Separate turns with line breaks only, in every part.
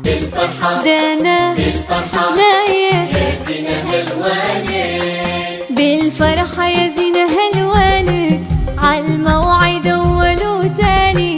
بالفرحة
دانا
بالفرحة
نايف
يا زينة هلوانك
بالفرحة يا زينة هلوانك عالموعد أول وتالي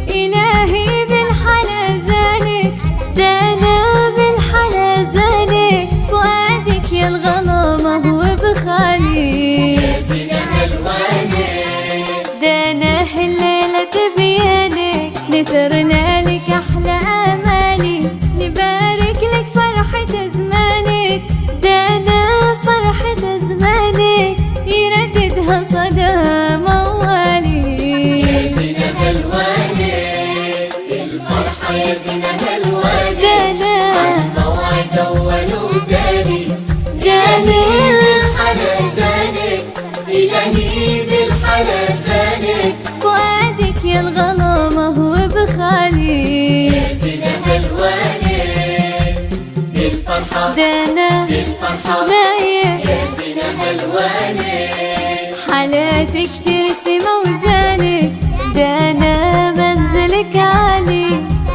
إلهي بالحلا زانك دانا بالحلا زانك فؤادك يا الغلامة هو بخالي
يا زينة هلوانك
دانا الليلة تبيانك نثرنا لك أحلى آمالي نبارك لك فرحة زمانك دانا فرحة زمانك يرددها صدى موالي
يا زينة هلوانك بالفرحة يا زينة هلوانك
دانا
عالموعد أول وتالي
دانا
بالحلا زانك إلهي بالحلا زانك
فؤادك يا الغلامة هو بخالي
يا زينة هلوانك بالفرحة
دانا
بالفرحة
نايف
يا زينة هلوانك
حالاتك ترسم وجانك دانا منزلك عالي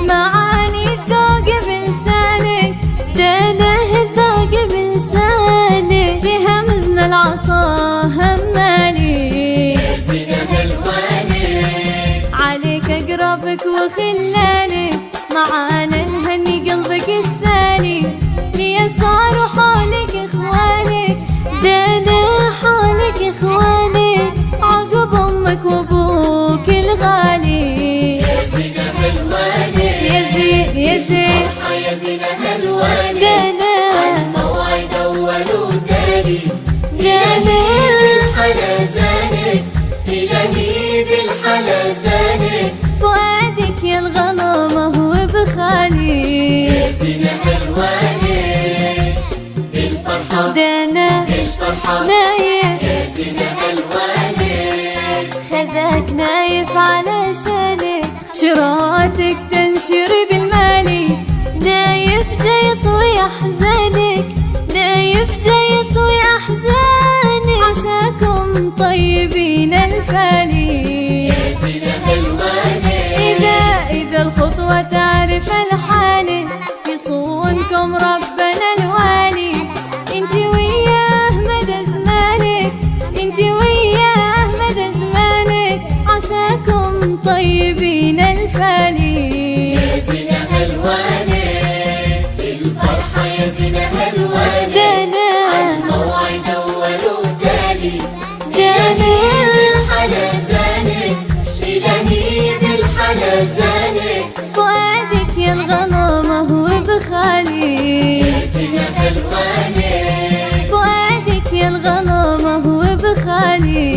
معاني الذوق بلسانك دانا الذوق بلسانك بهمزن العطاء همالي
يا زينة هلوانك
عليك اقربك وخلانك معانا نهني قلبك السالي ليسار حولك اخوانك دانا حولك اخوانك عقب امك وابوك الغالي
يا زينة هلوانك
يا زين يا زين
فرحة يا زينة هلوانك
دانا
عالموعد أول وتالي
دانا
بالحلا زانك إلهي بالحلا زانك
فؤادك يا الغلامة هو بخالي
يا زينة هلوانك بالفرحة
دانا
بالفرحة
نايف
يا زينة هلوانك
خذاك نايف علشانك شراتك تنشر بالمالي نايف جاي يطوي احزانك نايف جاي يطوي احزانك عساكم طيبين الفالي
يا زينة هلوانك
إذا الخطوة تعرف الحانك يصونكم ربنا الوالي انت وياه مدى زمانك انت وياه مدى زمانك عساكم طيبين الفالي
يا زينة هلوانك بالفرحة يا زينة هلوانك
دانا
عالموعد أول وتالي
دانا
بالحلا زانك إلهي بالحلا زانك
فؤادك يا الغلامة هو بخالي
يا زينة هلوانك
فؤادك يا الغلامة هو بخالي